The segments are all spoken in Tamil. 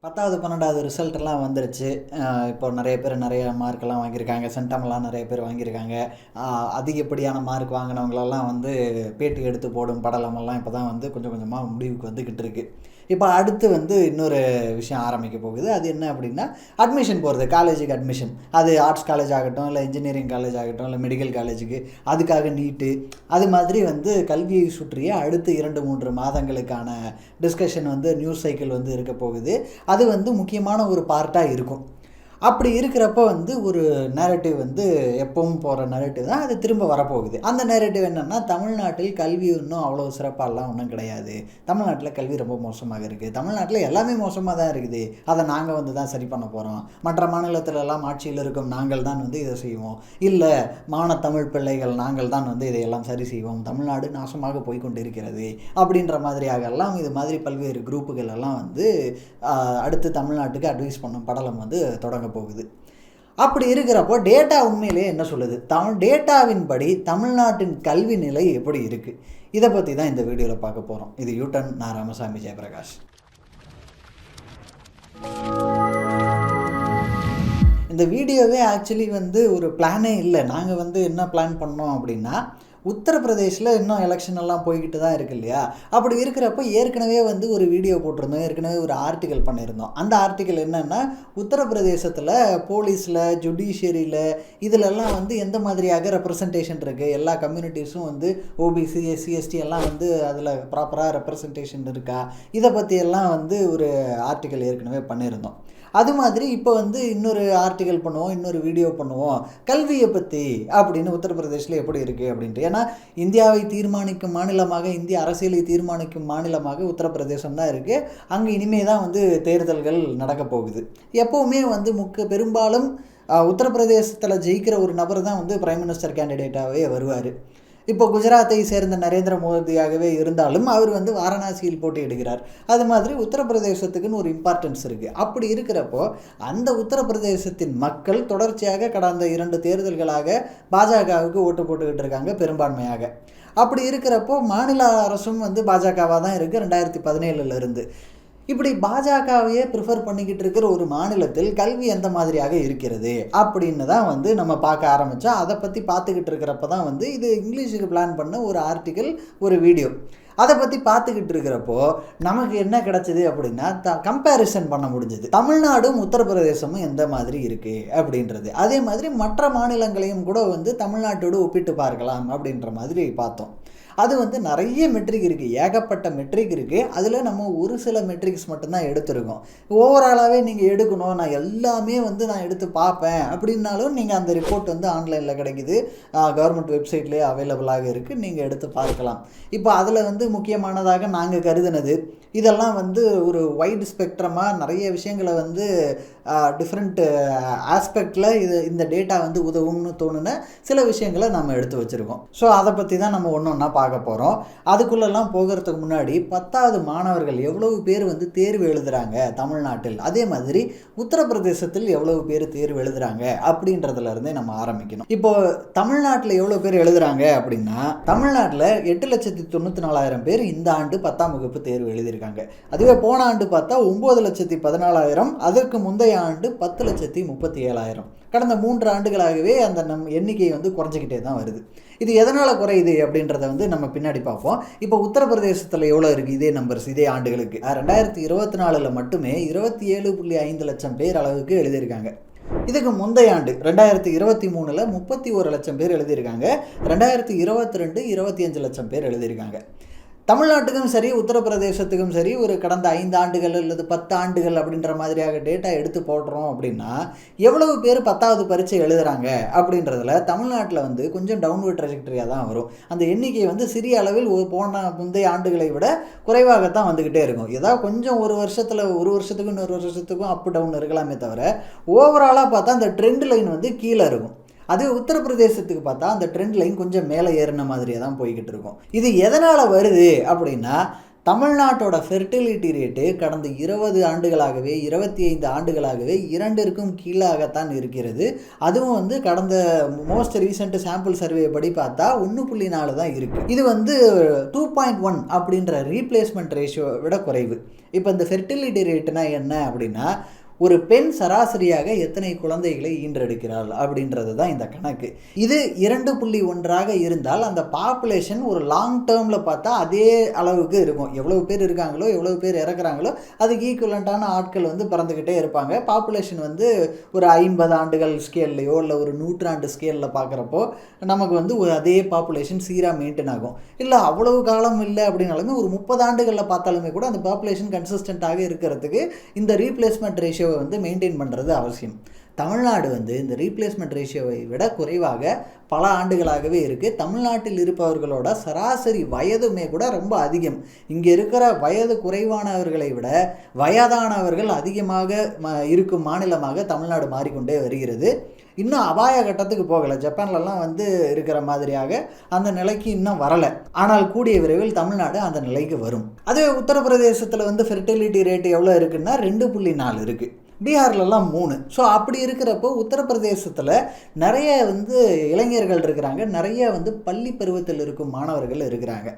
10வது 12வது ரிசல்ட்டெல்லாம் வந்துருச்சு. இப்போ நெறைய பேர் நெறைய மார்க்கெல்லாம் வாங்கியிருக்காங்க. சென்டம்லாம் நெறைய பேர் வாங்கியிருக்காங்க. அதிகப்படியான மார்க் வாங்கினவங்களெல்லாம் வந்து பேட்டி எடுத்து போடும் படலமெல்லாம் இப்போ தான் வந்து கொஞ்சம் கொஞ்சமாக முடிவுக்கு வந்துக்கிட்டு இருக்கு. இப்போ அடுத்து வந்து இன்னொரு விஷயம் ஆரம்பிக்க போகுது. அது என்ன அப்படின்னா, அட்மிஷன் போடுறது. காலேஜுக்கு அட்மிஷன். அது ஆர்ட்ஸ் காலேஜ் ஆகட்டும், இல்லை இன்ஜினியரிங் காலேஜ் ஆகட்டும், இல்லை மெடிக்கல் காலேஜுக்கு அதுக்காக நீட்டு அது மாதிரி வந்து கல்வியை சுற்றிய அடுத்து 2, 3 மாதங்களுக்கான டிஸ்கஷன் வந்து நியூஸ் சைக்கிள் வந்து இருக்க போகுது. அது வந்து முக்கியமான ஒரு பார்ட்டாக இருக்கும். அப்படி இருக்கிறப்போ வந்து ஒரு நேரேட்டிவ் வந்து எப்பவும் போகிற நேரேட்டிவ் தான் அது திரும்ப வரப்போகுது. அந்த நேரேட்டிவ் என்னென்னா, தமிழ்நாட்டில் கல்வி இன்னும் அவ்வளோ சிறப்பாலாம் ஒன்றும் கிடையாது. தமிழ்நாட்டில் கல்வி ரொம்ப மோசமாக இருக்குது. தமிழ்நாட்டில் எல்லாமே மோசமாக தான் இருக்குது. அதை நாங்கள் வந்து தான் சரி பண்ண போகிறோம். மற்ற மாநிலத்திலெல்லாம் ஆட்சியில் இருக்கும் நாங்கள் தான் வந்து இதை செய்வோம். இல்லை தமிழ் பிள்ளைகள் நாங்கள் தான் வந்து இதையெல்லாம் சரி செய்வோம். தமிழ்நாடு நாசமாக போய்கொண்டிருக்கிறது அப்படின்ற மாதிரியாக எல்லாம் இது மாதிரி பல்வேறு குரூப்புகள் எல்லாம் வந்து அடுத்து தமிழ்நாட்டுக்கு அட்வைஸ் பண்ணும் படலம் வந்து தொடங்க போகுது. அப்படி இருக்கிறப்போ டேட்டா உண்மையிலேயே என்ன சொல்லுது? டேட்டாவின்படி தமிழ்நாட்டின் கல்வி நிலை எப்படி இருக்குது? இதை பற்றி தான் இந்த வீடியோவில் பார்க்க போகிறோம். இது யூட்டன். நான் ராமசாமி ஜெயபிரகாஷ். இந்த வீடியோவே ஆக்சுவலி வந்து ஒரு பிளானே இல்லை. நாங்கள் வந்து என்ன பிளான் பண்ணோம் அப்படின்னா, உத்தரப்பிரதேசில் இன்னும் எலெக்ஷன் எல்லாம் போய்கிட்டு தான் இருக்கு இல்லையா? அப்படி இருக்கிறப்போ ஏற்கனவே வந்து ஒரு வீடியோ போட்டிருந்தோம். ஏற்கனவே ஒரு ஆர்டிக்கல் பண்ணியிருந்தோம். அந்த ஆர்டிக்கல் என்னென்னா, உத்தரப்பிரதேசத்தில் போலீஸில், ஜுடிஷியரியில் இதிலெல்லாம் வந்து எந்த மாதிரியாக ரெப்ரசன்டேஷன் இருக்குது, எல்லா கம்யூனிட்டிஸும் வந்து ஓபிசி, எஸ்சி, எஸ்டி எல்லாம் வந்து அதில் ப்ராப்பராக ரெப்ரசன்டேஷன் இருக்கா, இதை பற்றியெல்லாம் வந்து ஒரு ஆர்டிக்கல் ஏற்கனவே பண்ணியிருந்தோம். அது மாதிரி இப்போ வந்து இன்னொரு ஆர்டிக்கல் பண்ணுவோம், இன்னொரு வீடியோ பண்ணுவோம் கல்வியை பற்றி அப்படின்னு உத்தரப்பிரதேசில் எப்படி இருக்குது அப்படின்ட்டு. ஏன்னா இந்தியாவை தீர்மானிக்கும் மாநிலமாக, இந்திய அரசியலை தீர்மானிக்கும் மாநிலமாக உத்தரப்பிரதேசம் தான் இருக்குது. அங்கே இனிமே தான் வந்து தேர்தல்கள் நடக்க போகுது. எப்போவுமே வந்து பெரும்பாலும் உத்தரப்பிரதேசத்தில் ஜெயிக்கிற ஒரு நபர் தான் வந்து பிரைம் மினிஸ்டர் கேண்டிடேட்டாகவே வருவார். இப்போ குஜராத்தை சேர்ந்த நரேந்திர மோடியாகவே இருந்தாலும் அவர் வந்து வாரணாசியில் போட்டியிடுகிறார். அது மாதிரி உத்தரப்பிரதேசத்துக்குன்னு ஒரு இம்பார்ட்டன்ஸ் இருக்குது. அப்படி இருக்கிறப்போ அந்த உத்தரப்பிரதேசத்தின் மக்கள் தொடர்ச்சியாக கடந்த 2 தேர்தல்களாக பாஜகவுக்கு ஓட்டு போட்டுக்கிட்டு இருக்காங்க பெரும்பான்மையாக. அப்படி இருக்கிறப்போ மாநில அரசும் வந்து பாஜகவாக தான் இருக்குது 2017 இப்படி பாஜகவையே ப்ரிஃபர் பண்ணிக்கிட்டு இருக்கிற ஒரு மாநிலத்தில் கல்வி எந்த மாதிரியாக இருக்கிறது அப்படின்னு தான் வந்து நம்ம பார்க்க ஆரம்பித்தோம். அதை பற்றி பார்த்துக்கிட்டு இருக்கிறப்ப தான் வந்து இது இங்கிலீஷுக்கு பிளான் பண்ண ஒரு ஆர்டிக்கல், ஒரு வீடியோ. அதை பற்றி பார்த்துக்கிட்டு இருக்கிறப்போ நமக்கு என்ன கிடச்சிது அப்படின்னா, கம்பேரிசன் பண்ண முடிஞ்சது. தமிழ்நாடும் உத்தரப்பிரதேசமும் எந்த மாதிரி இருக்குது அப்படின்றது. அதே மாதிரி மற்ற மாநிலங்களையும் கூட வந்து தமிழ்நாட்டோடு ஒப்பிட்டு பார்க்கலாம் அப்படின்ற மாதிரி பார்த்தோம். அது வந்து நிறைய மெட்ரிக் இருக்குது, ஏகப்பட்ட மெட்ரிக் இருக்குது. அதில் நம்ம ஒரு சில மெட்ரிக்ஸ் மட்டும்தான் எடுத்துருக்கோம். ஓவராலாகவே நீங்கள் எடுக்கணும், நான் எல்லாமே வந்து நான் எடுத்து பார்ப்பேன் அப்படின்னாலும் நீங்கள் அந்த ரிப்போர்ட் வந்து ஆன்லைனில் கிடைக்குது, கவர்மெண்ட் வெப்சைட்லேயே அவைலபிளாக இருக்குது, நீங்கள் எடுத்து பார்க்கலாம். இப்போ அதில் வந்து முக்கியமானதாக நாங்கள் கருதினது இதெல்லாம் வந்து ஒரு வைடு ஸ்பெக்ட்ரமாக நிறைய விஷயங்களை வந்து டிஃப்ரெண்ட் ஆஸ்பெக்டில் இந்த டேட்டா வந்து உதவும்னு தோணுன சில விஷயங்களை நம்ம எடுத்து வச்சுருக்கோம். ஸோ அதை பற்றி தான் நம்ம ஒன்று ஒன்றா பார்க்க போகிறோம். அதுக்குள்ளெல்லாம் போகிறதுக்கு முன்னாடி 10வது மாணவர்கள் எவ்வளவு பேர் வந்து தேர்வு எழுதுகிறாங்க தமிழ்நாட்டில், அதே மாதிரி உத்தரப்பிரதேசத்தில் எவ்வளவு பேர் தேர்வு எழுதுகிறாங்க அப்படின்றதுலேருந்தே நம்ம ஆரம்பிக்கணும். இப்போது தமிழ்நாட்டில் எவ்வளோ பேர் எழுதுகிறாங்க அப்படின்னா, தமிழ்நாட்டில் 8,94,000 பேர் இந்த ஆண்டு 10ஆம் வகுப்பு தேர்வு எழுதியிருக்காங்க. அதுவே போன ஆண்டு பார்த்தா 9,14,000, அதற்கு முந்தைய ஆண்டு 10,37,000. கடந்த 3 ஆண்டுகளாகவே அந்த எண்ணிக்கை வந்து குறைஞ்சிக்கிட்டே தான் வருது. இது எதனால் குறையுது அப்படின்றத வந்து நம்ம பின்னாடி பார்ப்போம். இப்போ உத்தரப்பிரதேசத்தில் எவ்வளோ இருக்குது இதே நம்பர்ஸ், இதே ஆண்டுகளுக்கு 2024 மட்டுமே 27.5 லட்சம் பேர் அளவுக்கு எழுதியிருக்காங்க. இதுக்கு முந்தைய ஆண்டு 2023 31 லட்சம் பேர் எழுதியிருக்காங்க. 2022 25 லட்சம் பேர் எழுதியிருக்காங்க. தமிழ்நாட்டுக்கும் சரி உத்தரப்பிரதேசத்துக்கும் சரி ஒரு கடந்த 5 ஆண்டுகள் அல்லது 10 ஆண்டுகள் அப்படின்ற மாதிரியாக டேட்டா எடுத்து போடுறோம் அப்படின்னா, எவ்வளவு பேர் 10வது பரீட்சை எழுதுகிறாங்க அப்படின்றதுல தமிழ்நாட்டில் வந்து கொஞ்சம் டவுன்வர்ட் ட்ரெஜெக்டரியாக தான் வரும். அந்த எண்ணிக்கை வந்து சிறிய அளவில் முந்தைய ஆண்டுகளை விட குறைவாகத்தான் வந்துக்கிட்டே இருக்கும். ஏதாவது கொஞ்சம் ஒரு வருஷத்துக்கும் இன்னொரு வருஷத்துக்கும் அப் டவுன் இருக்கலாமே தவிர, ஓவராலாக பார்த்தா அந்த ட்ரெண்ட் லைன் வந்து கீழே இருக்கும். அது உத்தரப்பிரதேசத்துக்கு பார்த்தா அந்த ட்ரெண்ட் லைன் கொஞ்சம் மேலே ஏறின மாதிரியே தான் போய்கிட்டு இருக்கும். இது எதனால் வருது அப்படின்னா, தமிழ்நாட்டோட ஃபெர்டிலிட்டி ரேட்டு கடந்த 20 ஆண்டுகளாகவே 25 ஆண்டுகளாகவே 2ற்கும் கீழாகத்தான் இருக்கிறது. அதுவும் வந்து கடந்த மோஸ்ட் ரீசெண்ட் சாம்பிள் சர்வே படி பார்த்தா 1.4 தான் இருக்குது. இது வந்து 2.1 அப்படின்ற ரீப்ளேஸ்மெண்ட் ரேஷியோ விட குறைவு. இப்போ இந்த ஃபெர்டிலிட்டி ரேட்டுனா என்ன அப்படின்னா, ஒரு பெண் சராசரியாக எத்தனை குழந்தைகளை ஈன்றெடுக்கிறாள் அப்படின்றது தான் இந்த கணக்கு. இது 2.1 இருந்தால் அந்த பாப்புலேஷன் ஒரு லாங் டேர்மில் பார்த்தா அதே அளவுக்கு இருக்கும். எவ்வளவு பேர் இருக்காங்களோ எவ்வளவு பேர் இறக்குறாங்களோ அதுக்கு ஈக்குவலண்ட்டான ஆட்கள் வந்து பிறந்துக்கிட்டே இருப்பாங்க. பாப்புலேஷன் வந்து ஒரு 50 ஆண்டுகள் ஸ்கேல்லையோ இல்லை ஒரு 100 ஆண்டு ஸ்கேலில் பார்க்குறப்போ நமக்கு வந்து அதே பாப்புலேஷன் சீராக மெயின்டைன் ஆகும். இல்லை அவ்வளவு காலம் இல்லை அப்படின்னாலுமே ஒரு 30 ஆண்டுகளில் பார்த்தாலுமே கூட அந்த பாப்புலேஷன் கன்சிஸ்டண்ட்டாக இருக்கிறதுக்கு இந்த ரீப்ளேஸ்மெண்ட் ரேஷியோ வந்து மெயின்டைன் பண்ணுறது அவசியம். தமிழ்நாடு வந்து இந்த ரீப்ளேஸ்மெண்ட் ரேஷியோவை விட குறைவாக பல ஆண்டுகளாகவே இருக்குது. தமிழ்நாட்டில் இருப்பவர்களோட சராசரி வயதுமே கூட ரொம்ப அதிகம். இங்கே இருக்கிற வயது குறைவானவர்களை விட வயதானவர்கள் அதிகமாக இருக்கும் மாநிலமாக தமிழ்நாடு மாறிக்கொண்டே வருகிறது. இன்னும் அபாய கட்டத்துக்கு போகலை. ஜப்பான்லலாம் வந்து இருக்கிற மாதிரியாக அந்த நிலைக்கு இன்னும் வரலை. ஆனால் கூடிய விரைவில் தமிழ்நாடு அந்த நிலைக்கு வரும். அதுவே உத்தரப்பிரதேசத்தில் வந்து ஃபெர்டிலிட்டி ரேட்டு எவ்வளோ இருக்குன்னா 2.4 இருக்குது. பீகார்லலாம் 3. ஸோ அப்படி இருக்கிறப்போ உத்தரப்பிரதேசத்தில் நிறைய வந்து இளைஞர்கள் இருக்கிறாங்க, நிறைய வந்து பள்ளி பருவத்தில் இருக்கும் மாணவர்கள் இருக்கிறாங்க.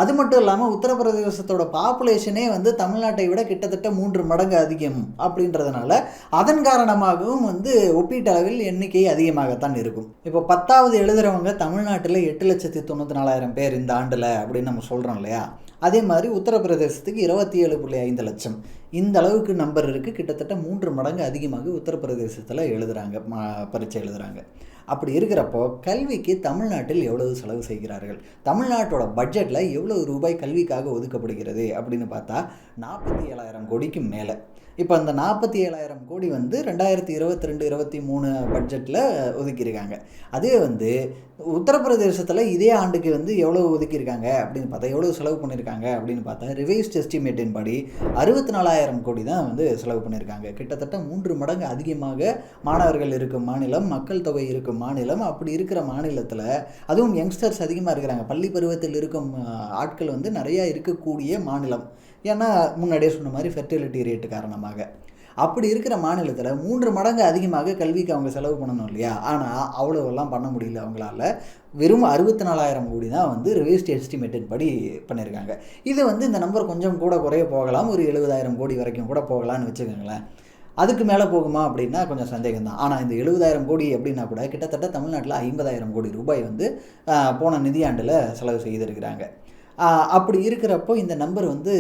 அது மட்டும் இல்லாமல் உத்தரப்பிரதேசத்தோட பாப்புலேஷனே வந்து தமிழ்நாட்டை விட கிட்டத்தட்ட 3 மடங்கு அதிகம் அப்படின்றதுனால அதன் காரணமாகவும் வந்து ஒப்பீட்டளவில் எண்ணிக்கை அதிகமாகத்தான் இருக்கும். இப்போ 10வது எழுதுகிறவங்க தமிழ்நாட்டில் 8,94,000 பேர் இந்த ஆண்டில் அப்படின்னு நம்ம சொல்கிறோம் இல்லையா? அதே மாதிரி உத்தரப்பிரதேசத்துக்கு 27.5 லட்சம் இந்த அளவுக்கு நம்பர் இருக்குது. கிட்டத்தட்ட 3 மடங்கு அதிகமாக உத்தரப்பிரதேசத்தில் எழுதுகிறாங்க, பரீட்சை எழுதுகிறாங்க. அப்படி இருக்கிறப்போ கல்விக்கு தமிழ்நாட்டில் எவ்வளவு செலவு செய்கிறார்கள், தமிழ்நாட்டோட பட்ஜெட்டில் எவ்வளவு ரூபாய் கல்விக்காக ஒதுக்கப்படுகிறது அப்படின்னு பார்த்தா 47,000 கோடிக்கு மேலே. இப்போ அந்த 47,000 கோடி வந்து 2022-23 பட்ஜெட்டில் ஒதுக்கியிருக்காங்க. அதே வந்து உத்தரப்பிரதேசத்தில் இதே ஆண்டுக்கு வந்து எவ்வளோ ஒதுக்கியிருக்காங்க அப்படின்னு பார்த்தா, எவ்வளோ செலவு பண்ணியிருக்காங்க அப்படின்னு பார்த்தா ரிவைஸ்ட் எஸ்டிமேட்டின் படி 64,000 கோடி தான் வந்து செலவு பண்ணியிருக்காங்க. கிட்டத்தட்ட 3 மடங்கு அதிகமாக மாணவர்கள் இருக்கும் மாநிலம், மக்கள் தொகை இருக்கும் மாநிலம். அப்படி இருக்கிற மாநிலத்தில் அதுவும் யங்ஸ்டர்ஸ் அதிகமாக இருக்கிறாங்க, பள்ளி பருவத்தில் இருக்கும் ஆட்கள் வந்து நிறையா இருக்கக்கூடிய மாநிலம். ஏன்னா முன்னாடியே சொன்ன மாதிரி ஃபெர்டிலிட்டி ரேட்டு காரணமாக. அப்படி இருக்கிற மாநிலத்தில் 3 மடங்கு அதிகமாக கல்விக்கு அவங்க செலவு பண்ணணும் இல்லையா? ஆனால் அவ்வளோவெல்லாம் பண்ண முடியல அவங்களால. வெறும் 64,000 கோடி தான் வந்து ரிவைஸ்ட் எஸ்டிமேட்டின் படி பண்ணியிருக்காங்க. இது வந்து இந்த நம்பர் கொஞ்சம் கூட குறைய போகலாம், ஒரு 70,000 கோடி வரைக்கும் கூட போகலான்னு வச்சுக்கோங்களேன். அதுக்கு மேலே போகுமா அப்படின்னா கொஞ்சம் சந்தேகம் தான். ஆனால் இந்த 70,000 கோடி அப்படின்னா கூட கிட்டத்தட்ட தமிழ்நாட்டில் 50,000 கோடி ரூபாய் வந்து போன நிதியாண்டில் செலவு செய்திருக்கிறாங்க. அப்படி இருக்கிறப்போ இந்த நம்பர் வந்து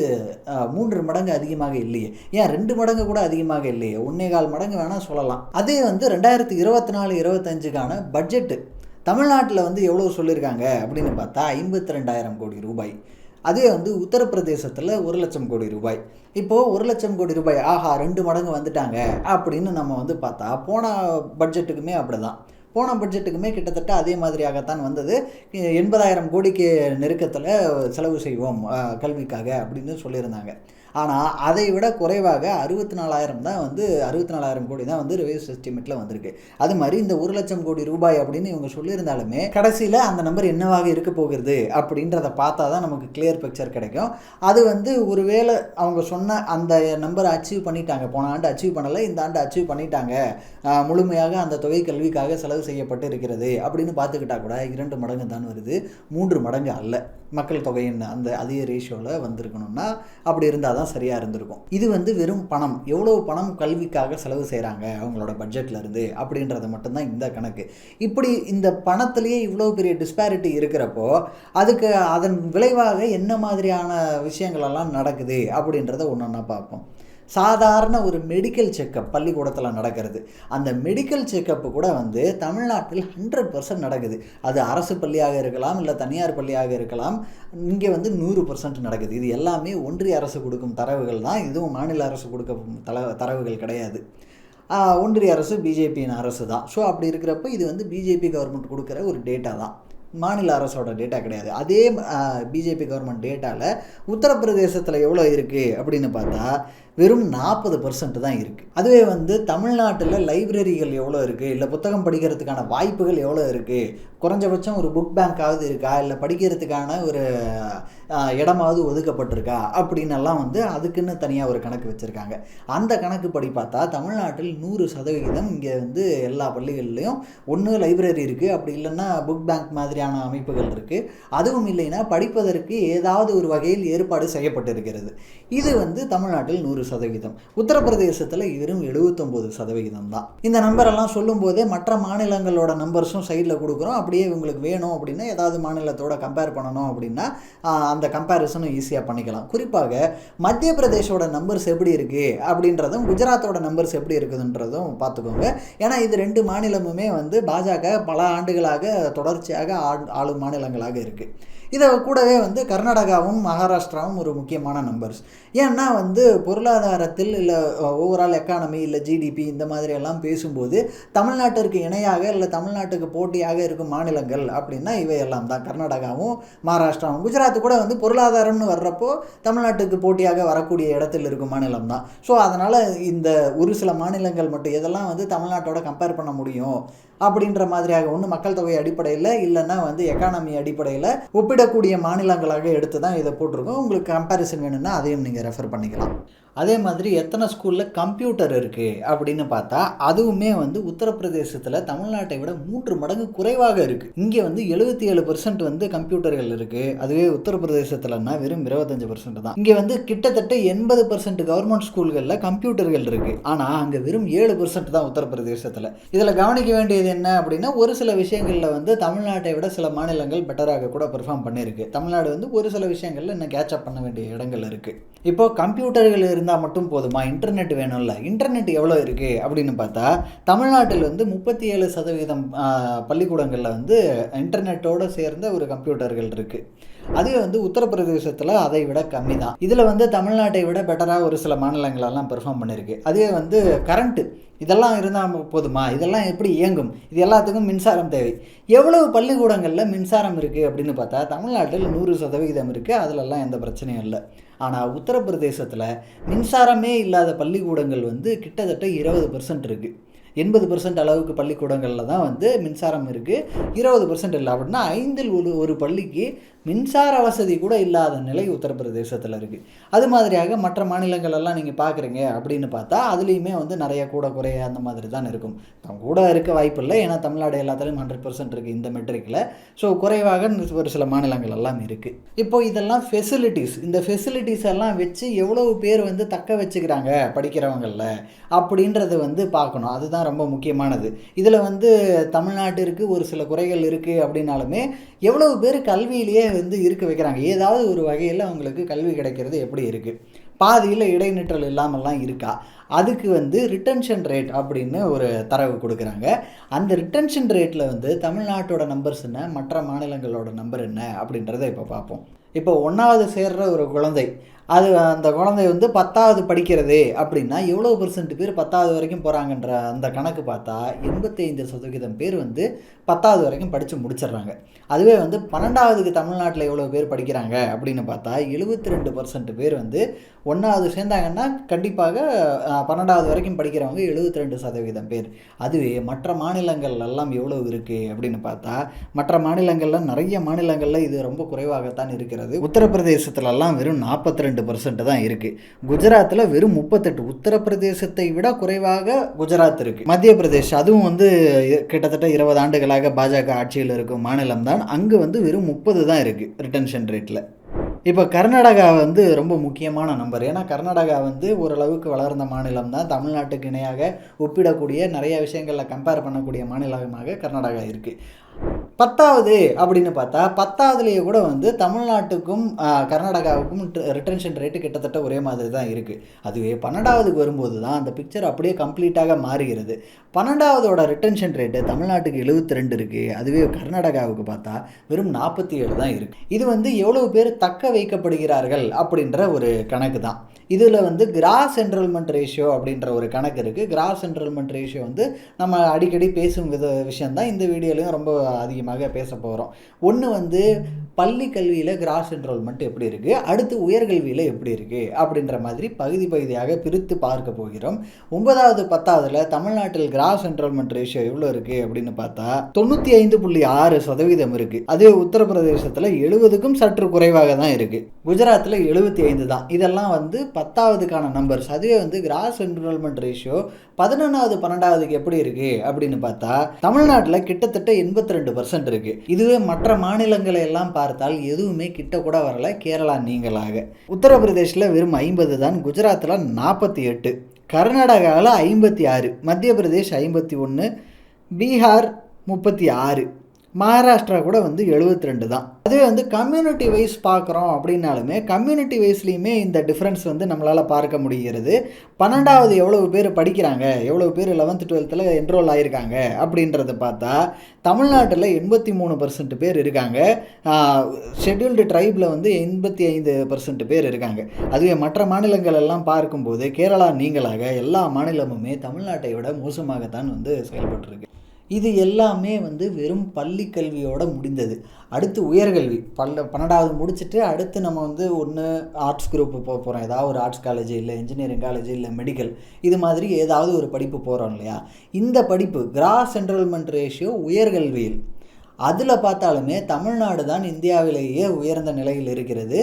3 மடங்கு அதிகமாக இல்லையே, ஏன் 2 மடங்கு கூட அதிகமாக இல்லையே, 1.25 மடங்கு வேணால் சொல்லலாம். அதே வந்து 2024-25க்கான பட்ஜெட்டு தமிழ்நாட்டில் வந்து எவ்வளோ சொல்லியிருக்காங்க அப்படின்னு பார்த்தா 52,000 கோடி ரூபாய். அதே வந்து உத்தரப்பிரதேசத்தில் 1 லட்சம் கோடி ரூபாய். இப்போது 1 லட்சம் கோடி ரூபாய், ஆஹா 2 மடங்கு வந்துட்டாங்க அப்படின்னு நம்ம வந்து பார்த்தா போன பட்ஜெட்டுக்குமே அப்படி தான். போன பட்ஜெட்டுக்குமே கிட்டத்தட்ட அதே மாதிரியாகத்தான் வந்தது. 80,000 கோடிக்கு நெருக்கத்தில் செலவு செய்வோம் கல்விக்காக அப்படின்னு சொல்லியிருந்தாங்க. ஆனால் அதை விட குறைவாக 64,000 தான் வந்து 64,000 கோடி தான் வந்து ரிவைஸ் எஸ்டிமேட்டில் வந்திருக்கு. அது மாதிரி இந்த 1 லட்சம் கோடி ரூபாய் அப்படின்னு இவங்க சொல்லியிருந்தாலுமே கடைசியில் அந்த நம்பர் என்னவாக இருக்க போகிறது அப்படின்றத பார்த்தா தான் நமக்கு கிளியர் பிக்சர் கிடைக்கும். அது வந்து ஒருவேளை அவங்க சொன்ன அந்த நம்பரை அச்சீவ் பண்ணிட்டாங்க, போன ஆண்டு அச்சீவ் பண்ணலை, இந்த ஆண்டு அச்சீவ் பண்ணிட்டாங்க, முழுமையாக அந்த தொகை கல்விக்காக செலவு செய்யப்பட்டு இருக்கிறது அப்படின்னு பார்த்துக்கிட்டா கூட 2 மடங்கு தான் வருது, 3 மடங்கு அல்ல. மக்கள் தொகையின் அந்த அதே ரேஷியோவில் வந்திருக்கணும்னா அப்படி இருந்தால் தான் சரியாக இருந்திருக்கும். இது வந்து வெறும் பணம், எவ்வளோ பணம் கல்விக்காக செலவு செய்கிறாங்க அவங்களோட பட்ஜெட்டில் இருந்து அப்படின்றது மட்டும்தான் இந்த கணக்கு. இப்படி இந்த பணத்திலேயே இவ்வளோ பெரிய டிஸ்பாரிட்டி இருக்கிறப்போ அதுக்கு அதன் விளைவாக என்ன மாதிரியான விஷயங்களெல்லாம் நடக்குது அப்படின்றத ஒன்று ஒன்றா பார்ப்போம். சாதாரண ஒரு மெடிக்கல் செக்கப் பள்ளிக்கூடத்தில் நடக்கிறது, அந்த மெடிக்கல் செக்கப்பு கூட வந்து தமிழ்நாட்டில் 100% நடக்குது. அது அரசு பள்ளியாக இருக்கலாம், இல்லை தனியார் பள்ளியாக இருக்கலாம். இங்கே வந்து 100% நடக்குது. இது எல்லாமே ஒன்றிய அரசு கொடுக்கும் தரவுகள் தான், இதுவும் மாநில அரசு கொடுக்கும் தரவுகள் கிடையாது. ஒன்றிய அரசு பிஜேபியின் அரசு தான். ஸோ அப்படி இருக்கிறப்போ இது வந்து பிஜேபி கவர்மெண்ட் கொடுக்குற ஒரு டேட்டா தான், மாநில அரசோட டேட்டா கிடையாது. அதே பிஜேபி கவர்மெண்ட் டேட்டாவில் உத்தரப்பிரதேசத்தில் எவ்வளோ இருக்குது அப்படின்னு பார்த்தா வெறும் 40% தான் இருக்குது. அதுவே வந்து தமிழ்நாட்டில் லைப்ரரிகள் எவ்வளோ இருக்குது, இல்லை புத்தகம் படிக்கிறதுக்கான வாய்ப்புகள் எவ்வளோ இருக்குது, குறைஞ்சபட்சம் ஒரு புக் பேங்காவது இருக்கா, இல்லை படிக்கிறதுக்கான ஒரு இடமாவது ஒதுக்கப்பட்டிருக்கா அப்படின்னெல்லாம் வந்து அதுக்குன்னு தனியாக ஒரு கணக்கு வச்சுருக்காங்க. அந்த கணக்கு படி பார்த்தா தமிழ்நாட்டில் 100% இங்கே வந்து எல்லா பள்ளிகள்லேயும் ஒன்று லைப்ரரி இருக்குது, அப்படி இல்லைன்னா புக் பேங்க் மாதிரியான அமைப்புகள் இருக்குது. அதுவும் இல்லைன்னா படிப்பதற்கு ஏதாவது ஒரு வகையில் ஏற்பாடு செய்யப்பட்டிருக்கிறது. இது வந்து தமிழ்நாட்டில் 100%. உத்தரப்பிரதேசத்தில் வெறும் 79% தான். இந்த நம்பரெல்லாம் சொல்லும்போதே மற்ற மாநிலங்களோட நம்பர்ஸும் சைடில் கொடுக்குறோம். அப்படியே உங்களுக்கு வேணும் அப்படின்னா ஏதாவது மாநிலத்தோட கம்பேர் பண்ணணும் அப்படின்னா அந்த கம்பேரிசனும் ஈஸியாக பண்ணிக்கலாம். குறிப்பாக மத்திய பிரதேஷோட நம்பர்ஸ் எப்படி இருக்குது அப்படின்றதும் குஜராத்தோட நம்பர்ஸ் எப்படி இருக்குதுன்றதும் பார்த்துக்கோங்க. ஏன்னா இது 2 மாநிலமுமே வந்து பாஜக பல ஆண்டுகளாக தொடர்ச்சியாக ஆளும் மாநிலங்களாக இருக்குது. இதை கூடவே வந்து கர்நாடகாவும் மகாராஷ்டிராவும் ஒரு முக்கியமான நம்பர்ஸ். ஏன்னா வந்து பொருளாதாரத்தில் இல்லை ஓவரால் எக்கானமி இல்லை ஜிடிபி இந்த மாதிரியெல்லாம் பேசும்போது தமிழ்நாட்டிற்கு இணையாக இல்லை தமிழ்நாட்டுக்கு போட்டியாக இருக்கும் மாநிலங்கள் அப்படின்னா இவையெல்லாம் தான். கர்நாடகாவும் மகாராஷ்டிராவும். குஜராத்து கூட வந்து பொருளாதாரம்னு வர்றப்போ தமிழ்நாட்டுக்கு போட்டியாக வரக்கூடிய இடத்தில் இருக்கும் மாநிலம் தான். ஸோ அதனால் இந்த ஒரு சில மாநிலங்கள் மட்டும் எதெல்லாம் வந்து தமிழ்நாட்டோட கம்பேர் பண்ண முடியும் அப்படின்ற மாதிரியாக ஒன்று மக்கள் தொகை அடிப்படையில் இல்லைன்னா வந்து எக்கானமி அடிப்படையில் ஒப்பிடக்கூடிய மாநிலங்களாக எடுத்து தான் இதை போட்டிருக்கோம். உங்களுக்கு கம்பேரிசன் வேணும்னா அதையும் நீங்கள் ரெஃபர் பண்ணிக்கலாம். அதே மாதிரி எத்தனை ஸ்கூலில் கம்ப்யூட்டர் இருக்குது அப்படின்னு பார்த்தா அதுவுமே வந்து உத்தரப்பிரதேசத்தில் தமிழ்நாட்டை விட 3 மடங்கு குறைவாக இருக்குது. இங்கே வந்து 77% வந்து கம்ப்யூட்டர்கள் இருக்குது. அதுவே உத்தரப்பிரதேசத்தில்னா வெறும் 25% தான். இங்கே வந்து கிட்டத்தட்ட 80% கவர்மெண்ட் ஸ்கூல்களில் கம்ப்யூட்டர்கள் இருக்குது. ஆனால் அங்கே வெறும் 7% தான் உத்தரப்பிரதேசத்தில். இதில் கவனிக்க வேண்டியது என்ன அப்படின்னா ஒரு சில விஷயங்களில் வந்து தமிழ்நாட்டை விட சில மாநிலங்கள் பெட்டராக கூட பெர்ஃபார்ம் பண்ணியிருக்கு. தமிழ்நாடு வந்து ஒரு சில விஷயங்களில் இன்னும் கேட்சப் பண்ண வேண்டிய இடங்கள் இருக்குது. இப்போ கம்ப்யூட்டர்கள் இருந்தால் மட்டும் போதுமா, இன்டர்நெட் வேணும்ல. இன்டர்நெட் எவ்வளோ இருக்குது அப்படின்னு பார்த்தா தமிழ்நாட்டில் வந்து 37% பள்ளிக்கூடங்களில் வந்து இன்டர்நெட்டோடு சேர்ந்த ஒரு கம்ப்யூட்டர்கள் இருக்குது. அதுவே வந்து உத்தரப்பிரதேசத்தில் அதை விட கம்மி தான். இதில் வந்து தமிழ்நாட்டை விட பெட்டராக ஒரு சில மாநிலங்களெல்லாம் பெர்ஃபார்ம் பண்ணியிருக்கு. அதுவே வந்து கரண்ட்டு இதெல்லாம் இருந்தால் போதுமா, இதெல்லாம் எப்படி இயங்கும், இது எல்லாத்துக்கும் மின்சாரம் தேவை. எவ்வளவு பள்ளிக்கூடங்களில் மின்சாரம் இருக்குது அப்படின்னு பார்த்தா தமிழ்நாட்டில் 100% இருக்குது. அதிலெல்லாம் எந்த பிரச்சனையும் இல்லை. ஆனால் உத்தரப்பிரதேசத்தில் மின்சாரமே இல்லாத பள்ளிக்கூடங்கள் வந்து கிட்டத்தட்ட 20% இருக்குது. 80% அளவுக்கு பள்ளிக்கூடங்களில் தான் வந்து மின்சாரம் இருக்குது, 20% இல்லை. அப்படின்னா 5இல் ஒரு பள்ளிக்கு மின்சார வசதி கூட இல்லாத நிலை உத்தரப்பிரதேசத்தில் இருக்குது. அது மாதிரியாக மற்ற மாநிலங்களெல்லாம் நீங்கள் பார்க்குறீங்க அப்படின்னு பார்த்தா அதுலேயுமே வந்து நிறைய கூட குறைய அந்த மாதிரி தான் இருக்கும். கூட இருக்க வாய்ப்பு இல்லை, ஏன்னா தமிழ்நாடு எல்லாத்துலேயும் 100% இருக்குது இந்த மெட்ரிக்கில். ஸோ குறைவாக ஒரு சில மாநிலங்கள் எல்லாம் இருக்குது. இப்போது இதெல்லாம் ஃபெசிலிட்டிஸ், இந்த ஃபெசிலிட்டிஸ் எல்லாம் வச்சு எவ்வளவு பேர் வந்து தக்க வச்சுக்கிறாங்க படிக்கிறவங்களில் அப்படின்றது வந்து பார்க்கணும். அதுதான் ரொம்ப முக்கியமானது. இதில் வந்து தமிழ்நாட்டிற்கு ஒரு சில குறைகள் இருக்குது அப்படின்னாலுமே எவ்வளவு பேர் கல்வியிலேயே வந்து இருக்க வைக்கிறாங்க, ஏதாவது ஒரு வகையில் அவங்களுக்கு கல்வி கிடைக்கிறது எப்படி இருக்குது, பாதியில் இடைநிற்றல் இல்லாமல்லாம் இருக்கா, அதுக்கு வந்து ரிட்டன்ஷன் ரேட் அப்படின்னு ஒரு தரவு கொடுக்குறாங்க. அந்த ரிட்டன்ஷன் ரேட்டில் வந்து தமிழ்நாட்டோட நம்பர்ஸ் என்ன, மற்ற மாநிலங்களோட நம்பர் என்ன அப்படின்றத இப்போ பார்ப்போம். இப்போ 1வது சேர்ற ஒரு குழந்தை, அந்த குழந்தை வந்து 10வது படிக்கிறது அப்படின்னா எவ்வளோ % பேர் 10வது வரைக்கும் போகிறாங்கன்ற அந்த கணக்கு பார்த்தா 85% பேர் வந்து 10வது வரைக்கும் படித்து முடிச்சிடுறாங்க. அதுவே வந்து 12வதுக்கு தமிழ்நாட்டில் எவ்வளோ பேர் படிக்கிறாங்க அப்படின்னு பார்த்தா 72% பேர் வந்து 1வது சேர்ந்தாங்கன்னா கண்டிப்பாக 12வது வரைக்கும் படிக்கிறவங்க 72% பேர். அதுவே மற்ற மாநிலங்கள் எல்லாம் எவ்வளோ இருக்குது அப்படின்னு பார்த்தா மற்ற மாநிலங்களில் நிறைய மாநிலங்களில் இது ரொம்ப குறைவாகத்தான் இருக்கிறது. உத்தரப்பிரதேசத்துலலாம் வெறும் 42% தான் இருக்குது. குஜராத்தில் வெறும் 38%. உத்தரப்பிரதேசத்தை விட குறைவாக குஜராத் இருக்குது. மத்திய பிரதேஷ் அதுவும் வந்து கிட்டத்தட்ட 20 ஆண்டுகளாக பாஜக ஆட்சியில் இருக்கும் மாநிலம் தான். அங்கே வந்து வெறும் 30 தான் இருக்குது ரிட்டன்ஷன் ரேட்டில். இப்போ கர்நாடகா வந்து ரொம்ப முக்கியமான நம்பர். ஏன்னா கர்நாடகா வந்து ஓரளவுக்கு வளர்ந்த மாநிலம் தான். தமிழ்நாட்டுக்கு இணையாக ஒப்பிடக்கூடிய நிறைய விஷயங்களில் கம்பேர் பண்ணக்கூடிய மாநிலமாக கர்நாடகா இருக்குது. 10வது அப்படின்னு பார்த்தா 10வதுலேயே கூட வந்து தமிழ்நாட்டுக்கும் கர்நாடகாவுக்கும் ரிட்டன்ஷன் ரேட்டு கிட்டத்தட்ட ஒரே மாதிரி தான் இருக்குது. அதுவே 12வதுக்கு வரும்போது தான் அந்த பிக்சர் அப்படியே கம்ப்ளீட்டாக மாறுகிறது. 12வதோட ரிட்டன்ஷன் ரேட்டு தமிழ்நாட்டுக்கு 72 இருக்குது. அதுவே கர்நாடகாவுக்கு பார்த்தா வெறும் 47 தான் இருக்குது. இது வந்து எவ்வளோ பேர் தக்க வைக்கப்படுகிறார்கள் அப்படின்ற ஒரு கணக்கு தான். இதில் வந்து கிராஸ் என்ரோல்மெண்ட் ரேஷியோ அப்படின்ற ஒரு கணக்கு இருக்குது. கிராஸ் என்ரோல்மெண்ட் ரேஷியோ வந்து நம்ம அடிக்கடி பேசும் விஷயந்தான். இந்த வீடியோலையும் ரொம்ப அதிகமாக பேச போகிறோம். ஒன்று வந்து பள்ளி கல்வியில் கிராஸ் என்ரோல்மெண்ட் எப்படி இருக்குது, அடுத்து உயர்கல்வியில் எப்படி இருக்குது அப்படின்ற மாதிரி பகுதி பகுதியாக பிரித்து பார்க்க போகிறோம். 9வது 10வதுல தமிழ்நாட்டில் கிராஸ் என்ரோல்மெண்ட் ரேஷியோ எவ்வளோ இருக்குது அப்படின்னு பார்த்தா 95.6% இருக்குது. அதே உத்தரப்பிரதேசத்தில் 70க்கும் சற்று குறைவாக தான் இருக்குது. குஜராத்தில் 75 தான். இதெல்லாம் வந்து 10வதுக்கான நம்பர்ஸ். அதுவே வந்து கிராஸ் என்ரோல்மெண்ட் ரேஷியோ 11வது 12வதுக்கு எப்படி இருக்குது அப்படின்னு பார்த்தா தமிழ்நாட்டில் கிட்டத்தட்ட 82% இருக்குது. இதுவே மற்ற மாநிலங்களை எல்லாம் பார்த்தால் எதுவுமே கிட்ட கூட வரல, கேரளா நீங்களாக. உத்தரப்பிரதேசில் வெறும் 50 தான், குஜராத்தில் 48, கர்நாடகாவில் 56, மத்திய பிரதேஷ் 51, பீகார் 36, மகாராஷ்டிரா கூட வந்து 72 தான். அதுவே வந்து கம்யூனிட்டி வைஸ் பார்க்குறோம் அப்படின்னாலுமே கம்யூனிட்டி வைஸ்லேயுமே இந்த டிஃப்ரென்ஸ் வந்து நம்மளால் பார்க்க முடிகிறது. 12வது எவ்வளவு பேர் படிக்கிறாங்க, எவ்வளவு பேர் 11th 12th என்ரோல் ஆகியிருக்காங்க அப்படின்றத பார்த்தா தமிழ்நாட்டில் 83% பேர் இருக்காங்க. ஷெட்யூல்டு ட்ரைபில் வந்து 85% பேர் இருக்காங்க. அதுவே மற்ற மாநிலங்கள் எல்லாம் பார்க்கும்போது கேரளா நீங்களாக எல்லா மாநிலமுமே தமிழ்நாட்டை விட மோசமாகத்தான் வந்து செயல்பட்டுருக்கு. இது எல்லாமே வந்து வெறும் பள்ளி கல்வியோட முடிந்தது. அடுத்து உயர்கல்வி 12வது முடிச்சுட்டு அடுத்து நம்ம வந்து ஒன்று ஆர்ட்ஸ் குரூப் போக போகிறோம், ஏதாவது ஒரு ஆர்ட்ஸ் காலேஜ் இல்லை இன்ஜினியரிங் காலேஜ் இல்லை மெடிக்கல், இது மாதிரி ஏதாவது ஒரு படிப்பு போகிறோம் இல்லையா. இந்த படிப்பு கிராஸ் என்ரோல்மெண்ட் ரேஷியோ உயர்கல்வியில் அதில் பார்த்தாலுமே தமிழ்நாடு தான் இந்தியாவிலேயே உயர்ந்த நிலையில் இருக்கிறது.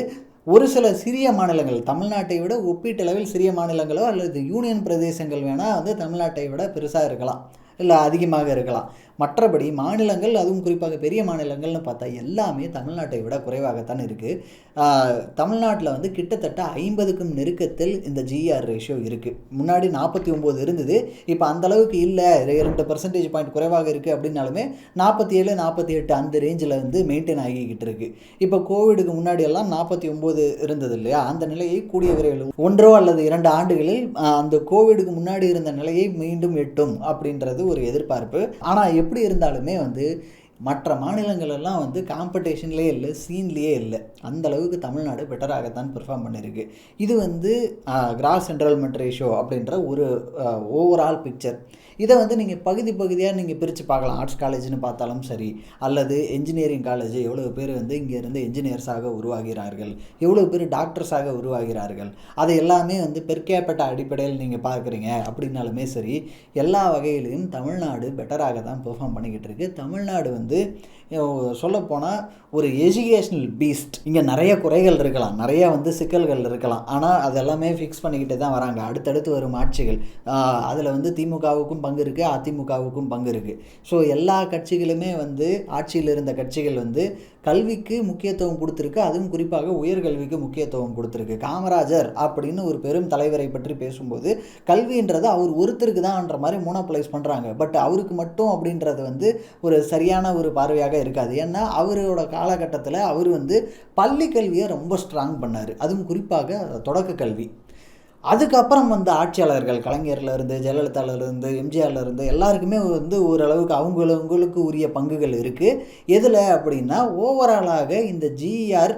ஒரு சில சிறிய மாநிலங்கள் தமிழ்நாட்டை விட ஒப்பீட்டளவில் சிறிய மாநிலங்களோ அல்லது யூனியன் பிரதேசங்கள் வேணால் வந்து தமிழ்நாட்டை விட பெருசாக இருக்கலாம், இல்லை அதிகமாக இருக்கலாம். மற்றபடி மாநிலங்கள், அதுவும் குறிப்பாக பெரிய மாநிலங்கள்னு பார்த்தா எல்லாமே தமிழ்நாட்டை விட குறைவாகத்தான் இருக்குது. தமிழ்நாட்டில் வந்து கிட்டத்தட்ட 50க்கும் நெருக்கத்தில் இந்த ஜிஆர் ரேஷியோ இருக்குது. முன்னாடி 49 இருந்தது, இப்போ அந்தளவுக்கு இல்லை, 2% பாயிண்ட் குறைவாக இருக்குது. அப்படின்னாலுமே 47 48 அந்த ரேஞ்சில் வந்து மெயின்டைன் ஆகிக்கிட்டு இருக்குது. இப்போ கோவிடுக்கு முன்னாடி எல்லாம் 49 இருந்தது இல்லையா, அந்த நிலையை கூடிய விரைவில் 1 அல்லது 2 ஆண்டுகளில் அந்த கோவிடுக்கு முன்னாடி இருந்த நிலையை மீண்டும் எட்டும் அப்படின்றது ஒரு எதிர்பார்ப்பு. ஆனால் எப்படி இருந்தாலுமே வந்து மற்ற மாநிலங்கள் எல்லாம் வந்து காம்படிஷன்லேயே இல்லை, சீன்லேயே இல்லை. அந்த அளவுக்கு தமிழ்நாடு பெட்டராகத்தான் பெர்ஃபார்ம் பண்ணியிருக்கு. இது வந்து கிராஸ் என்ரோல்மெண்ட் ரேஷியோ அப்படின்ற ஒரு ஓவரால் பிக்சர். இதை வந்து நீங்கள் பகுதி பகுதியாக நீங்கள் பிரித்து பார்க்கலாம். ஆர்ட்ஸ் காலேஜ்னு பார்த்தாலும் சரி, அல்லது என்ஜினியரிங் காலேஜ் எவ்வளோ பேர் வந்து இங்கேருந்து என்ஜினியர்ஸாக உருவாகிறார்கள், எவ்வளோ பேர் டாக்டர்ஸாக உருவாகிறார்கள், அதை எல்லாமே வந்து பெர் கேபிட்டா அடிப்படையில் நீங்கள் பார்க்குறீங்க அப்படின்னாலுமே சரி, எல்லா வகையிலையும் தமிழ்நாடு பெட்டராக தான் பெர்ஃபார்ம் பண்ணிக்கிட்டு இருக்கு. தமிழ்நாடு வந்து சொல்லப்போனால் ஒரு எஜுகேஷ்னல் பீஸ்ட். இங்கே நிறைய குறைகள் இருக்கலாம், நிறைய வந்து சிக்கல்கள் இருக்கலாம், ஆனால் அதெல்லாமே ஃபிக்ஸ் பண்ணிக்கிட்டே தான் வராங்க. அடுத்தடுத்து வரும் ஆட்சிகள் அதில் வந்து திமுகவுக்கும் பங்கு இருக்குது, அதிமுகவுக்கும் பங்கு இருக்குது. ஸோ எல்லா கட்சிகளுமே வந்து ஆட்சியில் இருந்த கட்சிகள் வந்து கல்விக்கு முக்கியத்துவம் கொடுத்துருக்கு, அதுவும் குறிப்பாக உயர்கல்விக்கு முக்கியத்துவம் கொடுத்துருக்கு. காமராஜர் அப்படின்னு ஒரு பெரும் தலைவரை பற்றி பேசும்போது கல்வின்றது அவர் ஒருத்தருக்கு தான்ன்ற மாதிரி மோனோபலைஸ் பண்ணுறாங்க. பட் அவருக்கு மட்டும் அப்படின்றது வந்து ஒரு சரியான ஒரு பார்வையாக இருக்காது. ஏன்னா அவரோட காலகட்டத்தில் அவர் வந்து பள்ளி கல்வியை ரொம்ப ஸ்ட்ராங் பண்ணார், அதுவும் குறிப்பாக தொடக்க கல்வி. அதுக்கப்புறம் வந்து ஆட்சியாளர்கள் கலைஞர்லேருந்து ஜெயலலிதாவிலேருந்து எம்ஜிஆர்லேருந்து எல்லாருக்குமே வந்து ஓரளவுக்கு அவங்களுக்கு உரிய பங்குகள் இருக்குது. எதில் அப்படின்னா ஓவராலாக இந்த ஜிஆர்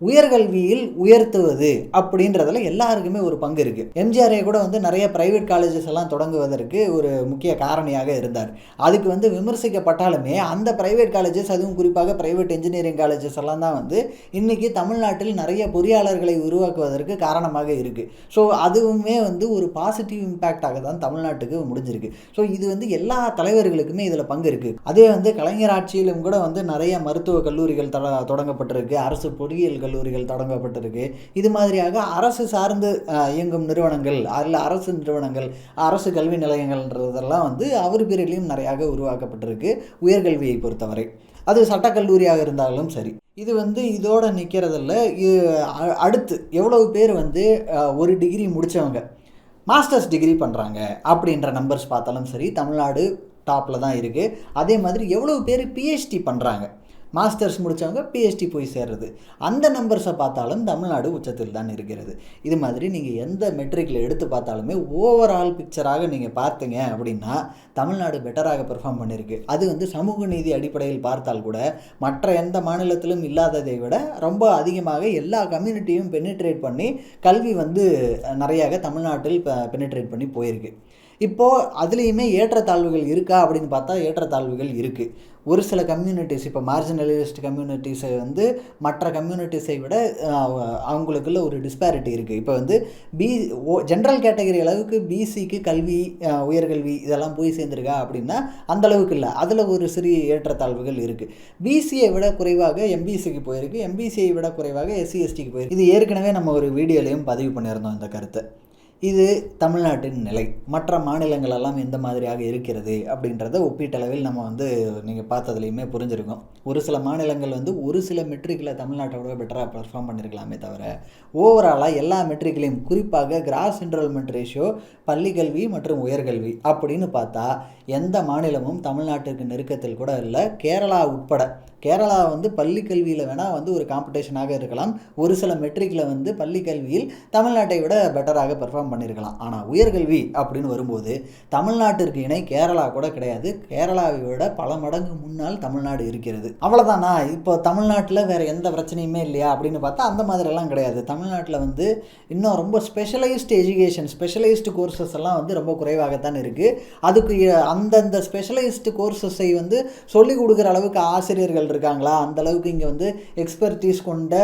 உயர்கல்வியில் உயர்த்துவது அப்படின்றதுல எல்லாருக்குமே ஒரு பங்கு இருக்குது. எம்ஜிஆரே கூட வந்து நிறைய ப்ரைவேட் காலேஜஸ் எல்லாம் தொடங்குவதற்கு ஒரு முக்கிய காரணியாக இருந்தார். அதுக்கு வந்து விமர்சிக்கப்பட்டாலுமே அந்த ப்ரைவேட் காலேஜஸ், அதுவும் குறிப்பாக ப்ரைவேட் இன்ஜினியரிங் காலேஜஸ் எல்லாம் தான் வந்து இன்றைக்கி தமிழ்நாட்டில் நிறைய பொறியாளர்களை உருவாக்குவதற்கு காரணமாக இருக்குது. ஸோ அதுவுமே வந்து ஒரு பாசிட்டிவ் இம்பேக்டாக தான் தமிழ்நாட்டுக்கு முடிஞ்சிருக்கு. ஸோ இது வந்து எல்லா தலைவர்களுக்குமே இதில் பங்கு இருக்குது. அதே வந்து கலைஞர் ஆட்சியிலும் கூட வந்து நிறைய மருத்துவ கல்லூரிகள் தொடங்கப்பட்டிருக்கு, அரசு பொறியியல் கல்லூரிகள் தொடங்கப்பட்டிருக்கு. இது மாதிரியாக அரசு சார்ந்து இயங்கும் நிறுவனங்கள், அதில் அரசு நிறுவனங்கள், அரசு கல்வி நிலையங்கள்ன்றதெல்லாம் வந்து அவர் பீரியட்லையும் நிறையாக உருவாக்கப்பட்டிருக்கு உயர்கல்வியை பொறுத்தவரை. அது சட்டக்கல்லூரியாக இருந்தாலும் சரி. இது வந்து இதோட நிற்கிறதில்ல. அடுத்து எவ்வளவு பேர் வந்து ஒரு டிகிரி முடித்தவங்க மாஸ்டர்ஸ் டிகிரி பண்ணுறாங்க அப்படின்ற நம்பர்ஸ் பார்த்தாலும் சரி, தமிழ்நாடு டாப்பில் தான் இருக்குது. அதே மாதிரி எவ்வளவு பேர் பிஹெச்டி பண்ணுறாங்க, மாஸ்டர்ஸ் முடித்தவங்க பிஹெச்டி போய் சேர்றது, அந்த நம்பர்ஸை பார்த்தாலும் தமிழ்நாடு உச்சத்தில் தான் இருக்கிறது. இது மாதிரி நீங்கள் எந்த மெட்ரிக்கில் எடுத்து பார்த்தாலுமே ஓவரால் பிக்சராக நீங்கள் பார்த்தீங்க அப்படின்னா தமிழ்நாடு பெட்டராக பெர்ஃபார்ம் பண்ணியிருக்கு. அது வந்து சமூக நீதி அடிப்படையில் பார்த்தால் கூட மற்ற எந்த மாநிலத்திலும் இல்லாததை விட ரொம்ப அதிகமாக எல்லா கம்யூனிட்டியும் பெனிட்ரேட் பண்ணி கல்வி வந்து நிறையாக தமிழ்நாட்டில் பெனிட்ரேட் பண்ணி போயிருக்கு. இப்போது அதுலேயுமே ஏற்றத்தாழ்வுகள் இருக்கா அப்படின்னு பார்த்தா ஏற்றத்தாழ்வுகள் இருக்குது. ஒரு சில கம்யூனிட்டிஸ் இப்போ மார்ஜினலைஸ்ட் கம்யூனிட்டிஸை வந்து மற்ற கம்யூனிட்டிஸை விட அவங்களுக்குள்ள ஒரு டிஸ்பேரிட்டி இருக்குது. இப்போ வந்து ஜென்ரல் கேட்டகரி அளவுக்கு பிசிக்கு கல்வி, உயர்கல்வி இதெல்லாம் போய் சேர்ந்துருக்கா அப்படின்னா அந்தளவுக்கு இல்லை. அதில் ஒரு சிறிய ஏற்றத்தாழ்வுகள் இருக்குது. பிசியை விட குறைவாக எம்பிசிக்கு போயிருக்கு, எம்பிசியை விட குறைவாக எஸ்சி எஸ்டிக்கு போயிருக்கு. இது ஏற்கனவே நம்ம ஒரு வீடியோலையும் பதிவு பண்ணியிருந்தோம் இந்த கருத்தை. இது தமிழ்நாட்டின் நிலை. மற்ற மாநிலங்களெல்லாம் எந்த மாதிரியாக இருக்கிறது அப்படின்றத ஒப்பீட்டளவில் நம்ம வந்து நீங்கள் பார்த்ததுலையுமே புரிஞ்சிருக்கோம். ஒரு சில மாநிலங்கள் வந்து ஒரு சில மெட்ரிக்கில் தமிழ்நாட்டோட பெட்டராக பெர்ஃபார்ம் பண்ணியிருக்கலாமே தவிர ஓவராலாக எல்லா மெட்ரிக்லையும், குறிப்பாக கிராஸ் என்ரோல்மெண்ட் ரேஷியோ, பள்ளிக்கல்வி மற்றும் உயர்கல்வி அப்படின்னு பார்த்தா எந்த மாநிலமும் தமிழ்நாட்டிற்கு நெருக்கத்தில் கூட இல்லை, கேரளா உட்பட. கேரளா வந்து பள்ளி கல்வியில் வேணால் வந்து ஒரு காம்படிஷனாக இருக்கலாம், ஒரு சில மெட்ரிக்கில் வந்து பள்ளி கல்வியில் தமிழ்நாட்டை விட பெட்டராக பெர்ஃபார்ம் பண்ணியிருக்கலாம். ஆனால் உயர்கல்வி அப்படின்னு வரும்போது தமிழ்நாட்டிற்கு இணை கேரளா கூட கிடையாது. கேரளாவை விட பல மடங்கு முன்னால் தமிழ்நாடு இருக்கிறது. அவ்வளோதானா? இப்போ தமிழ்நாட்டில் வேறு எந்த பிரச்சனையுமே இல்லையா அப்படின்னு பார்த்தா அந்த மாதிரிலாம் கிடையாது. தமிழ்நாட்டில் வந்து இன்னும் ரொம்ப ஸ்பெஷலைஸ்டு எஜுகேஷன், ஸ்பெஷலைஸ்டு கோர்சஸ் எல்லாம் வந்து ரொம்ப குறைவாகத்தான் இருக்குது. அதுக்கு அந்தந்த ஸ்பெஷலைஸ்டு கோர்சஸை வந்து சொல்லிக் கொடுக்குற அளவுக்கு ஆசிரியர்கள் இருக்காங்களா, அந்த அளவுக்கு இங்கே வந்து எக்ஸ்பர்டீஸ் கொண்ட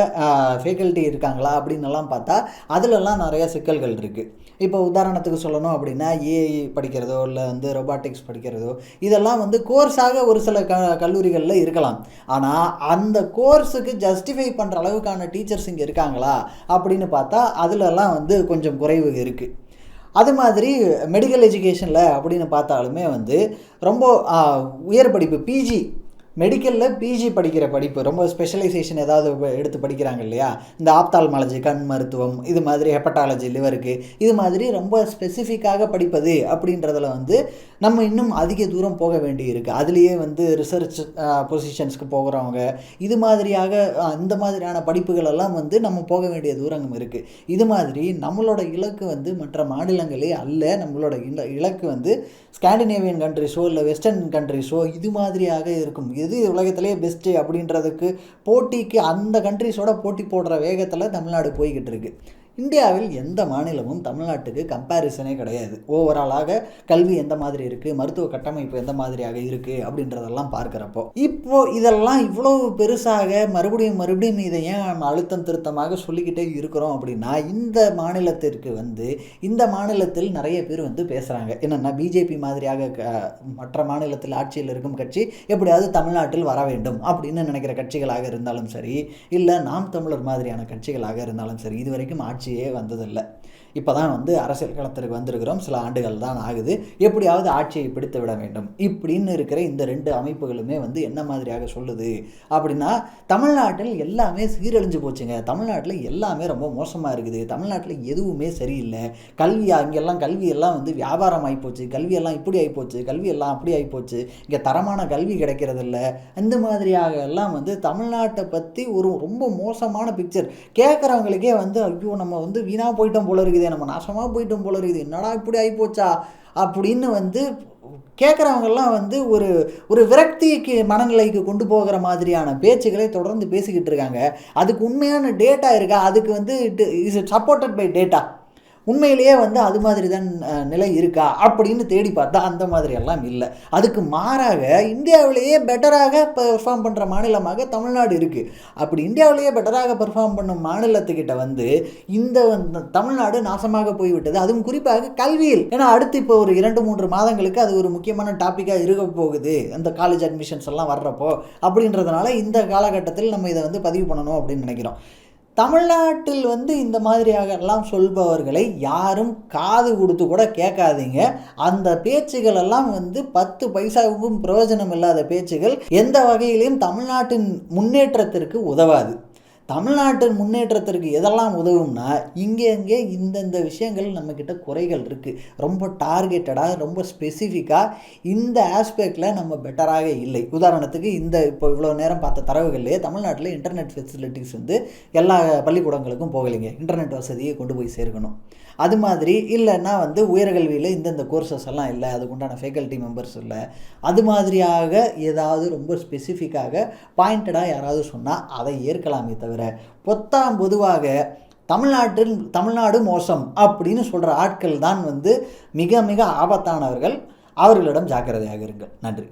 ஃபேக்கல்ட்டி இருக்காங்களா அப்படின்னு எல்லாம் பார்த்தா அதிலெல்லாம் நிறைய சிக்கல்கள் இருக்குது. இப்போ உதாரணத்துக்கு சொல்லணும் அப்படின்னா ஏஐ படிக்கிறதோ இல்லை வந்து ரொபாட்டிக்ஸ் படிக்கிறதோ இதெல்லாம் வந்து கோர்ஸாக ஒரு சில கல்லூரிகளில் இருக்கலாம். ஆனால் அந்த கோர்ஸுக்கு ஜஸ்டிஃபை பண்ணுற அளவுக்கான டீச்சர்ஸ் இங்கே இருக்காங்களா அப்படின்னு பார்த்தா அதிலெல்லாம் வந்து கொஞ்சம் குறைவு இருக்குது. அது மாதிரி மெடிக்கல் எஜுகேஷனில் அப்படின்னு பார்த்தாலுமே வந்து ரொம்ப உயர் படிப்பு பிஜி, மெடிக்கலில் பிஜி படிக்கிற படிப்பு, ரொம்ப ஸ்பெஷலைசேஷன் ஏதாவது எடுத்து படிக்கிறாங்க இல்லையா, இந்த ஆப்தால்மாலஜி கண் மருத்துவம், இது மாதிரி ஹெப்பட்டாலஜி லிவருக்கு, இது மாதிரி ரொம்ப ஸ்பெசிஃபிக்காக படிப்பது அப்படின்றதில் வந்து நம்ம இன்னும் அதிக தூரம் போக வேண்டி இருக்குது. அதுலேயே வந்து ரிசர்ச் பொசிஷன்ஸ்க்கு போகிறவங்க, இது மாதிரியாக இந்த மாதிரியான படிப்புகள் எல்லாம் வந்து நம்ம போக வேண்டிய தூரம் இருக்குது. இது மாதிரி நம்மளோட இலக்கு வந்து மற்ற மாநிலங்களே அல்ல. நம்மளோட இலக்கு வந்து ஸ்காண்டினேவியன் கண்ட்ரிஸோ இல்லை வெஸ்டர்ன் கண்ட்ரிஸோ இது மாதிரியாக இருக்கும். எது உலகத்திலே பெஸ்ட்டு அப்படின்றதுக்கு போட்டிக்கு அந்த கண்ட்ரிஸோட போட்டி போடுற வேகத்தில் தமிழ்நாடு போய்கிட்டு இருக்கு. இந்தியாவில் எந்த மாநிலமும் தமிழ்நாட்டுக்கு கம்பேரிசனே கிடையாது. ஓவராலாக கல்வி எந்த மாதிரி இருக்குது, மருத்துவ கட்டமைப்பு எந்த மாதிரியாக இருக்குது அப்படின்றதெல்லாம் பார்க்குறப்போ இப்போது இதெல்லாம் இவ்வளோ பெருசாக மறுபடியும் இதை ஏன் நம்ம அழுத்தம் திருத்தமாக சொல்லிக்கிட்டே இருக்கிறோம் அப்படின்னா, இந்த மாநிலத்திற்கு வந்து இந்த மாநிலத்தில் நிறைய பேர் வந்து பேசுகிறாங்க என்னென்னா, பிஜேபி மாதிரியாக மற்ற மாநிலத்தில் ஆட்சியில் இருக்கும் கட்சி எப்படியாவது தமிழ்நாட்டில் வர வேண்டும் அப்படின்னு நினைக்கிற கட்சிகளாக இருந்தாலும் சரி, இல்லை நாம் தமிழர் மாதிரியான கட்சிகளாக இருந்தாலும் சரி, இது வரைக்கும் ஆட்சியே வந்ததில்லை. இப்போ தான் வந்து அரசியல் களத்திற்கு வந்திருக்கிறோம், சில ஆண்டுகள் தான் ஆகுது. எப்படியாவது ஆட்சியை பிடித்து விட வேண்டும் இப்படின்னு இருக்கிற இந்த ரெண்டு அமைப்புகளுமே வந்து என்ன மாதிரியாக சொல்லுது அப்படின்னா, தமிழ்நாட்டில் எல்லாமே சீரழிஞ்சு போச்சுங்க, தமிழ்நாட்டில் எல்லாமே ரொம்ப மோசமாக இருக்குது, தமிழ்நாட்டில் எதுவுமே சரியில்லை, இங்கெல்லாம் கல்வியெல்லாம் வந்து வியாபாரம் ஆகிப்போச்சு, கல்வியெல்லாம் இப்படி ஆகிப்போச்சு, கல்வியெல்லாம் அப்படி ஆகிப்போச்சு, இங்கே தரமான கல்வி கிடைக்கிறதில்ல, இந்த மாதிரியாக எல்லாம் வந்து தமிழ்நாட்டை பற்றி ஒரு ரொம்ப மோசமான பிக்சர் கேட்குறவங்களுக்கே வந்து ஐயோ நம்ம வந்து வீணாக போயிட்டோம் போல இருக்குது, நம்ம நாசமாக போயிட்டோம் போல இருக்குது, என்னடா இப்படி ஆகிப்போச்சா அப்படின்னு வந்து கேட்குறவங்கெல்லாம் வந்து ஒரு விரக்திக்கு மனநிலைக்கு கொண்டு போகிற மாதிரியான பேச்சுக்களை தொடர்ந்து பேசிக்கிட்டு இருக்காங்க. அதுக்கு உண்மையான டேட்டா இருக்கா? அதுக்கு வந்து is it supported by data? உண்மையிலேயே வந்து அது மாதிரி தான் நிலை இருக்கா அப்படின்னு தேடி பார்த்தா அந்த மாதிரியெல்லாம் இல்லை. அதுக்கு மாறாக இந்தியாவிலேயே பெட்டராக பெர்ஃபார்ம் பண்ணுற மாநிலமாக தமிழ்நாடு இருக்குது. அப்படி இந்தியாவிலேயே பெட்டராக பெர்ஃபார்ம் பண்ணும் மாநிலத்துக்கிட்ட வந்து இந்த தமிழ்நாடு நாசமாக போய்விட்டது. அதுவும் குறிப்பாக கல்வியில். ஏன்னா அடுத்து இப்போ ஒரு 2-3 மாதங்களுக்கு அது ஒரு முக்கியமான டாப்பிக்காக இருக்க போகுது, அந்த காலேஜ் அட்மிஷன்ஸ் எல்லாம் வர்றப்போ. அப்படின்றதுனால இந்த காலகட்டத்தில் நம்ம இதை வந்து பதிவு பண்ணணும் அப்படின்னு நினைக்கிறோம். தமிழ்நாட்டில் வந்து இந்த மாதிரியாக எல்லாம் சொல்பவர்களை யாரும் காது கொடுத்து கூட கேட்காதீங்க. அந்த பேச்சுகள் எல்லாம் வந்து 10 பைசாவுக்கும் பிரயோஜனம் இல்லாத பேச்சுகள், எந்த வகையிலையும் தமிழ்நாட்டின் முன்னேற்றத்திற்கு உதவாது. தமிழ்நாட்டின் முன்னேற்றத்திற்கு எதெல்லாம் உதவும்னா, இங்கே இந்தந்த விஷயங்கள் நம்மக்கிட்ட குறைகள் இருக்குது, ரொம்ப டார்கெட்டடாக ரொம்ப ஸ்பெசிஃபிக்காக இந்த ஆஸ்பெக்டில் நம்ம பெட்டராக இல்லை. உதாரணத்துக்கு இப்போ இவ்வளோ நேரம் பார்த்த தரவுகள்லேயே தமிழ்நாட்டில் இன்டர்நெட் ஃபெசிலிட்டிஸ் வந்து எல்லா பள்ளிக்கூடங்களுக்கும் போகலைங்க, இன்டர்நெட் வசதியை கொண்டு போய் சேர்க்கணும். அது மாதிரி இல்லைன்னா வந்து உயர்கல்வியில் இந்தந்த கோர்சஸ் எல்லாம் இல்லை, அதுக்குண்டான ஃபேக்கல்ட்டி மெம்பர்ஸ் இல்லை, அது மாதிரியாக ஏதாவது ரொம்ப ஸ்பெசிஃபிக்காக பாயிண்டடாக யாராவது சொன்னால் அதை ஏற்கலாமே தவிர பொதுவாக தமிழ்நாடு மோசம் அப்படின்னு சொல்கிற ஆட்கள் தான் வந்து மிக மிக ஆபத்தானவர்கள். அவர்களிடம் ஜாக்கிரதையாக இருங்கள். நன்றி.